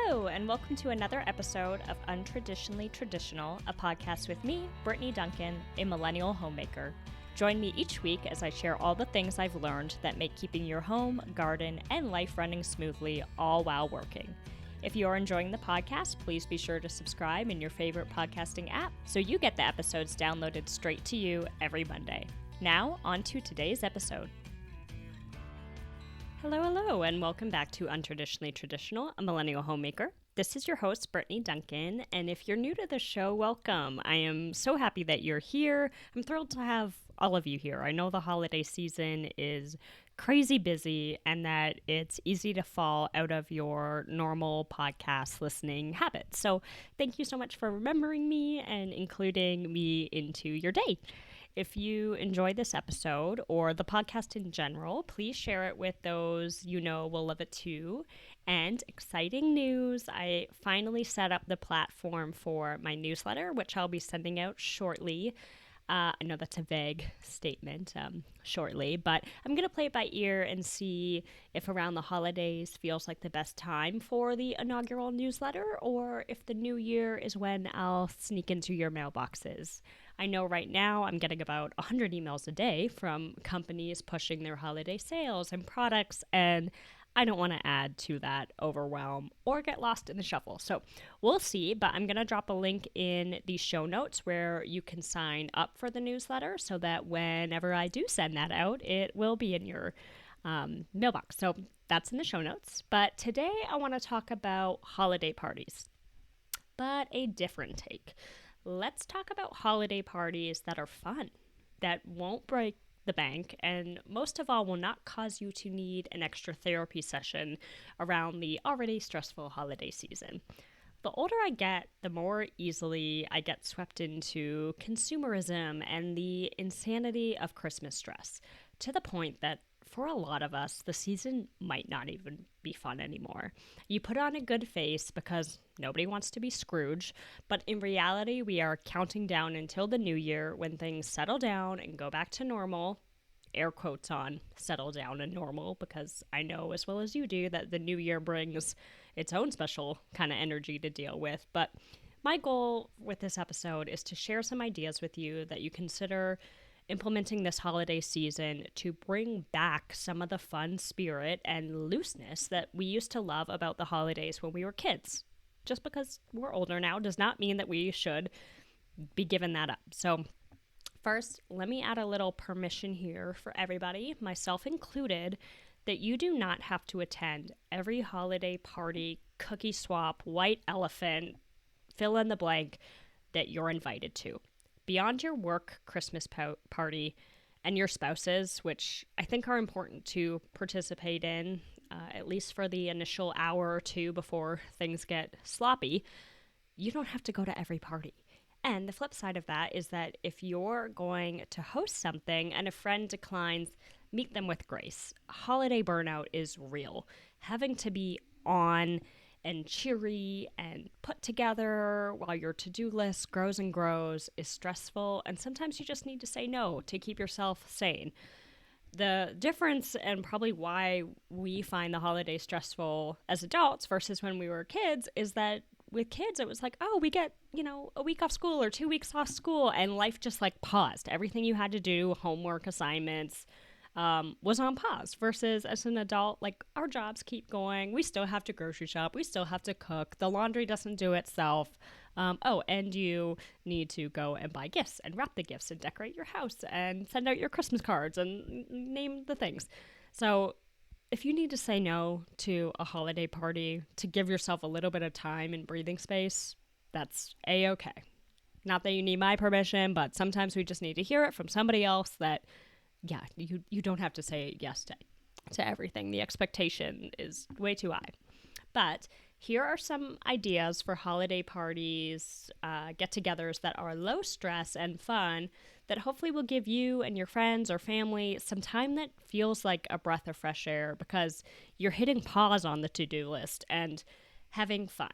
Hello, and welcome to another episode of Untraditionally Traditional, a podcast with me, Brittany Duncan, a millennial homemaker. Join me each week as I share all the things I've learned that make keeping your home, garden, and life running smoothly, all while working. If you are enjoying the podcast, please be sure to subscribe in your favorite podcasting app so you get the episodes downloaded straight to you every Monday. Now, on to today's episode. Hello, and welcome back to Untraditionally Traditional, a millennial homemaker. This is your host, Brittany Duncan, and if you're new to the show, welcome. I am so happy that you're here. I'm thrilled to have all of you here. I know the holiday season is crazy busy and that it's easy to fall out of your normal podcast listening habits. So thank you so much for remembering me and including me into your day. If you enjoyed this episode or the podcast in general, please share it with those you know will love it too. And exciting news, I finally set up the platform for my newsletter, which I'll be sending out shortly. I know that's a vague statement, shortly, but I'm going to play it by ear and see if around the holidays feels like the best time for the inaugural newsletter, or if the new year is when I'll sneak into your mailboxes. I know right now I'm getting about 100 emails a day from companies pushing their holiday sales and products, and I don't want to add to that overwhelm or get lost in the shuffle. So we'll see, but I'm going to drop a link in the show notes where you can sign up for the newsletter so that whenever I do send that out, it will be in your mailbox. So that's in the show notes. But today I want to talk about holiday parties, but a different take. Let's talk about holiday parties that are fun, that won't break the bank, and most of all will not cause you to need an extra therapy session around the already stressful holiday season. The older I get, the more easily I get swept into consumerism and the insanity of Christmas stress, to the point that for a lot of us, the season might not even be fun anymore. You put on a good face because nobody wants to be Scrooge, but in reality, we are counting down until the new year when things settle down and go back to normal. Air quotes on settle down and normal, because I know as well as you do that the new year brings its own special kind of energy to deal with. But my goal with this episode is to share some ideas with you that you consider implementing this holiday season to bring back some of the fun spirit and looseness that we used to love about the holidays when we were kids. Just because we're older now does not mean that we should be giving that up. So first, let me add a little permission here for everybody, myself included, that you do not have to attend every holiday party, cookie swap, white elephant, fill in the blank that you're invited to. Beyond your work Christmas party and your spouses, which I think are important to participate in, at least for the initial hour or two before things get sloppy, you don't have to go to every party. And the flip side of that is that if you're going to host something and a friend declines, meet them with grace. Holiday burnout is real. Having to be on and cheery and put together while your to-do list grows and grows is stressful, and sometimes you just need to say no to keep yourself sane. The difference, and probably why we find the holidays stressful as adults versus when we were kids, is that with kids it was like, oh, we get, a week off school or 2 weeks off school, and life just like paused. Everything you had to do, homework, assignments, was on pause, versus as an adult, like, our jobs keep going. We still have to grocery shop. We still have to cook. The laundry doesn't do itself. And you need to go and buy gifts and wrap the gifts and decorate your house and send out your Christmas cards and name the things. So if you need to say no to a holiday party to give yourself a little bit of time and breathing space, that's a-okay. Not that you need my permission, but sometimes we just need to hear it from somebody else that yeah, you don't have to say yes to everything. The expectation is way too high. But here are some ideas for holiday parties, get-togethers that are low stress and fun that hopefully will give you and your friends or family some time that feels like a breath of fresh air because you're hitting pause on the to-do list and having fun.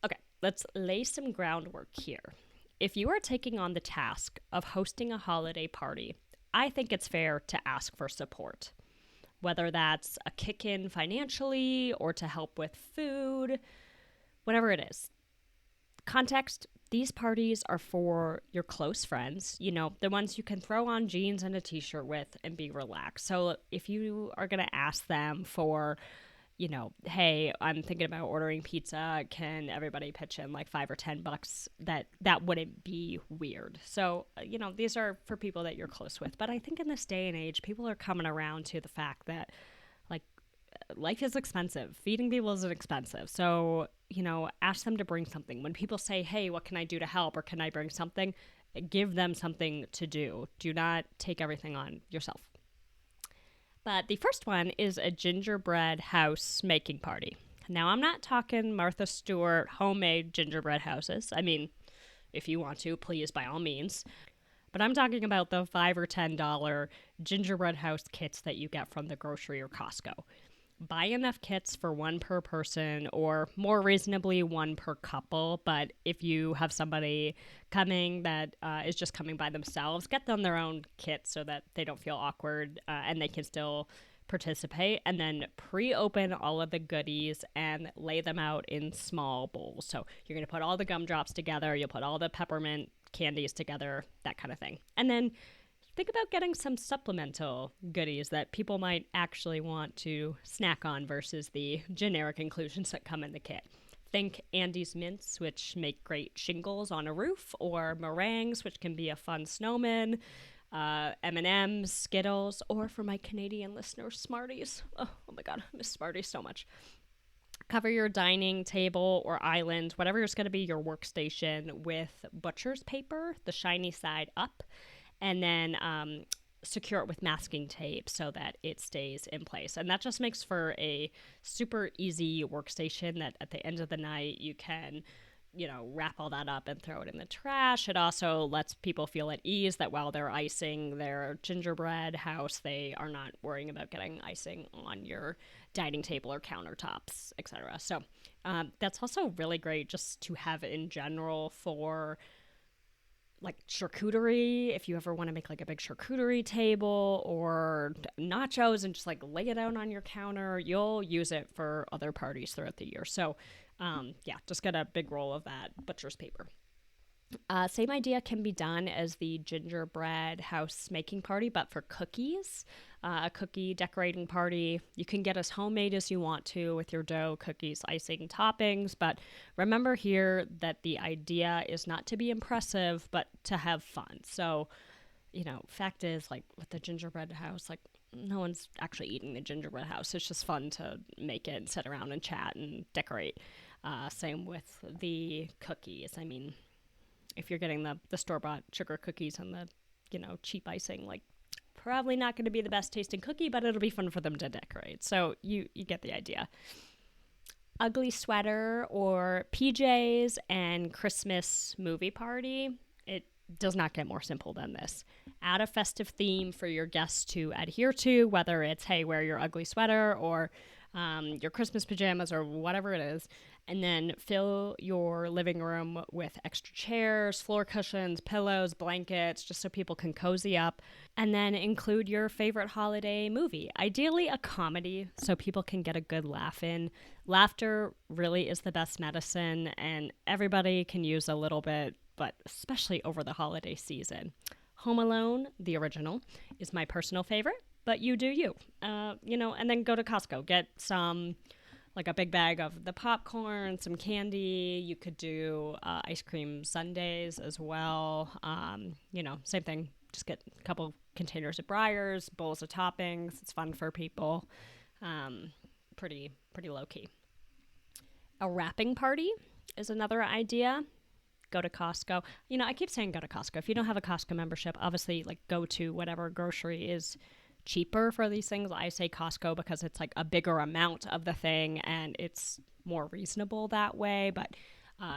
Okay, let's lay some groundwork here. If you are taking on the task of hosting a holiday party, I think it's fair to ask for support. whether that's a kick in financially or to help with food, whatever it is. Context, these parties are for your close friends, the ones you can throw on jeans and a t-shirt with and be relaxed. So if you are going to ask them for, hey, I'm thinking about ordering pizza, can everybody pitch in like $5 or $10? That wouldn't be weird. So, these are for people that you're close with. But I think in this day and age, people are coming around to the fact that like life is expensive. Feeding people is expensive. So, ask them to bring something. When people say, hey, what can I do to help? Or can I bring something? Give them something to do. Do not take everything on yourself. But the first one is a gingerbread house making party. Now, I'm not talking Martha Stewart homemade gingerbread houses. I mean, if you want to, please, by all means. But I'm talking about the $5 or $10 gingerbread house kits that you get from the grocery or Costco. Buy enough kits for one per person, or more reasonably one per couple. But if you have somebody coming that is just coming by themselves, get them their own kit so that they don't feel awkward and they can still participate. And then pre-open all of the goodies and lay them out in small bowls. So you're going to put all the gumdrops together, you'll put all the peppermint candies together, that kind of thing. And then think about getting some supplemental goodies that people might actually want to snack on versus the generic inclusions that come in the kit. Think Andes mints, which make great shingles on a roof, or meringues, which can be a fun snowman, M&Ms, Skittles, or for my Canadian listeners, Smarties. Oh my God, I miss Smarties so much. Cover your dining table or island, whatever is going to be your workstation, with butcher's paper, the shiny side up, and then secure it with masking tape so that it stays in place. And that just makes for a super easy workstation that at the end of the night you can, wrap all that up and throw it in the trash. It also lets people feel at ease that while they're icing their gingerbread house, they are not worrying about getting icing on your dining table or countertops, etc. So that's also really great just to have in general for like charcuterie, if you ever want to make like a big charcuterie table, or nachos and just like lay it out on your counter. You'll use it for other parties throughout the year. So just get a big roll of that butcher's paper. Same idea can be done as the gingerbread house making party, but for cookies. A cookie decorating party. You can get as homemade as you want to with your dough, cookies, icing, toppings. But remember here that the idea is not to be impressive, but to have fun. So, fact is, like with the gingerbread house, like no one's actually eating the gingerbread house. It's just fun to make it and sit around and chat and decorate. Same with the cookies. I mean, if you're getting the store-bought sugar cookies and the, cheap icing, like probably not going to be the best tasting cookie, but it'll be fun for them to decorate. So you get the idea. Ugly sweater or PJs and Christmas movie party. It does not get more simple than this. Add a festive theme for your guests to adhere to, whether it's, hey, wear your ugly sweater, or your Christmas pajamas, or whatever it is. And then fill your living room with extra chairs, floor cushions, pillows, blankets, just so people can cozy up. And then include your favorite holiday movie, ideally a comedy, so people can get a good laugh in. Laughter really is the best medicine, and everybody can use a little bit, but especially over the holiday season. Home Alone, the original, is my personal favorite, but you do you. And then go to Costco, get some, like a big bag of the popcorn, some candy. You could do ice cream sundaes as well. Same thing. Just get a couple containers of Breyers, bowls of toppings. It's fun for people. Pretty low key. A wrapping party is another idea. Go to Costco. I keep saying go to Costco. If you don't have a Costco membership, obviously go to whatever grocery is cheaper for these things. I say Costco because it's like a bigger amount of the thing and it's more reasonable that way. But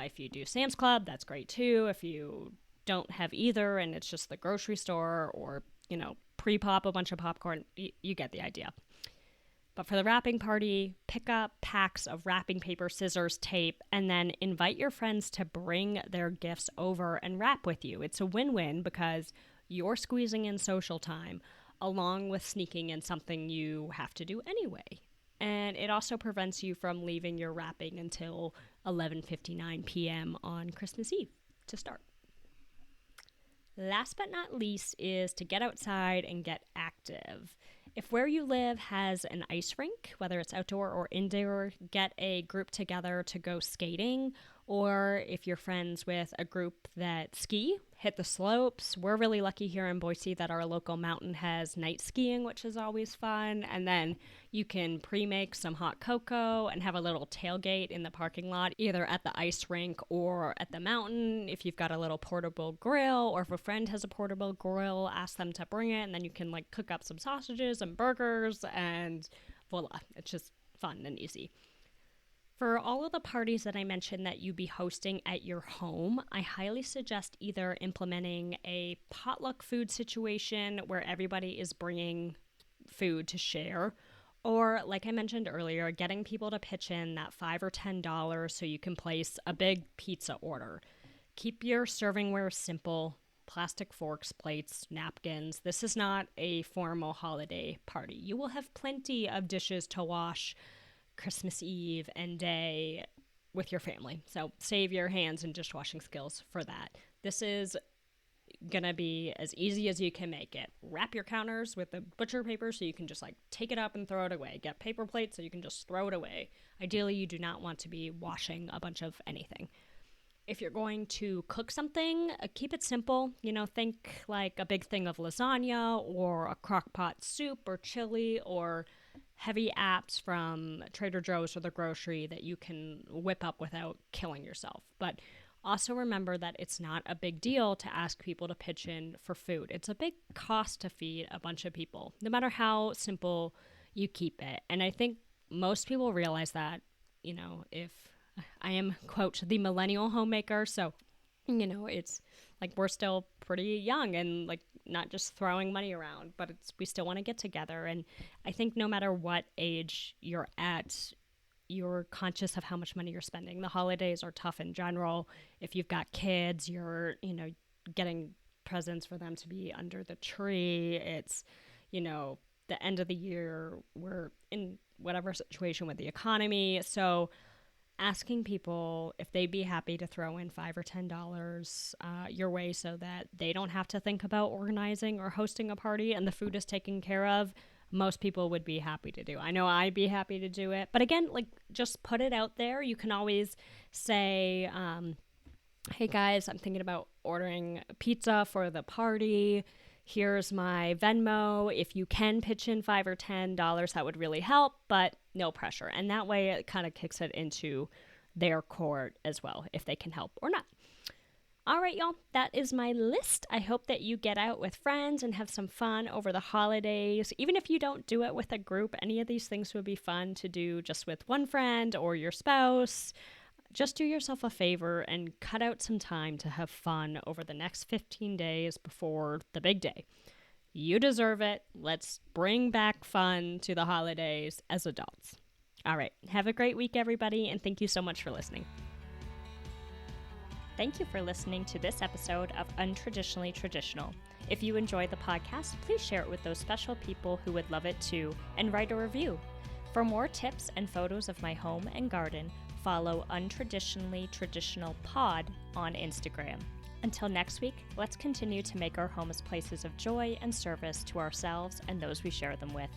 if you do Sam's Club, that's great too. If you don't have either and it's just the grocery store, or pre-pop a bunch of popcorn, you get the idea. But for the wrapping party, pick up packs of wrapping paper, scissors, tape, and then invite your friends to bring their gifts over and wrap with you. It's a win-win because you're squeezing in social time. along with sneaking in something you have to do anyway. And it also prevents you from leaving your wrapping until 11:59 p.m. on Christmas Eve to start. Last but not least is to get outside and get active. If where you live has an ice rink, whether it's outdoor or indoor, get a group together to go skating. Or if you're friends with a group that ski, hit the slopes. We're really lucky here in Boise that our local mountain has night skiing, which is always fun. And then you can pre-make some hot cocoa and have a little tailgate in the parking lot, either at the ice rink or at the mountain. If you've got a little portable grill, or if a friend has a portable grill, ask them to bring it, and then you can like cook up some sausages and burgers, and voila, it's just fun and easy. For all of the parties that I mentioned that you'd be hosting at your home, I highly suggest either implementing a potluck food situation where everybody is bringing food to share, or like I mentioned earlier, getting people to pitch in that $5 or $10 so you can place a big pizza order. Keep your servingware simple: plastic forks, plates, napkins. This is not a formal holiday party. You will have plenty of dishes to wash Christmas Eve and day with your family. So save your hands and dishwashing skills for that. This is gonna be as easy as you can make it. Wrap your counters with the butcher paper so you can just like take it up and throw it away. Get paper plates so you can just throw it away. Ideally, you do not want to be washing a bunch of anything. If you're going to cook something, keep it simple. Think like a big thing of lasagna or a crock pot soup or chili or heavy apps from Trader Joe's or the grocery that you can whip up without killing yourself. But also remember that it's not a big deal to ask people to pitch in for food. It's a big cost to feed a bunch of people, no matter how simple you keep it. And I think most people realize that, if I am, quote, the millennial homemaker, so, it's like we're still pretty young and like not just throwing money around, but we still want to get together. And I think no matter what age you're at, you're conscious of how much money you're spending. The holidays are tough in general. If you've got kids, you're, getting presents for them to be under the tree. It's, the end of the year. We're in whatever situation with the economy. So asking people if they'd be happy to throw in $5 or $10 your way so that they don't have to think about organizing or hosting a party and the food is taken care of, most people would be happy to do. I know I'd be happy to do it. But again, like, just put it out there. You can always say, hey guys, I'm thinking about ordering pizza for the party. Here's my Venmo. If you can pitch in $5 or $10, that would really help, but no pressure. And that way it kind of kicks it into their court as well, if they can help or not. All right, y'all, that is my list. I hope that you get out with friends and have some fun over the holidays. Even if you don't do it with a group, any of these things would be fun to do just with one friend or your spouse. Just do yourself a favor and cut out some time to have fun over the next 15 days before the big day. You deserve it. Let's bring back fun to the holidays as adults. All right. Have a great week, everybody, and thank you so much for listening. Thank you for listening to this episode of Untraditionally Traditional. If you enjoyed the podcast, please share it with those special people who would love it too, and write a review. For more tips and photos of my home and garden, follow Untraditionally Traditional Pod on Instagram. Until next week, let's continue to make our homes places of joy and service to ourselves and those we share them with.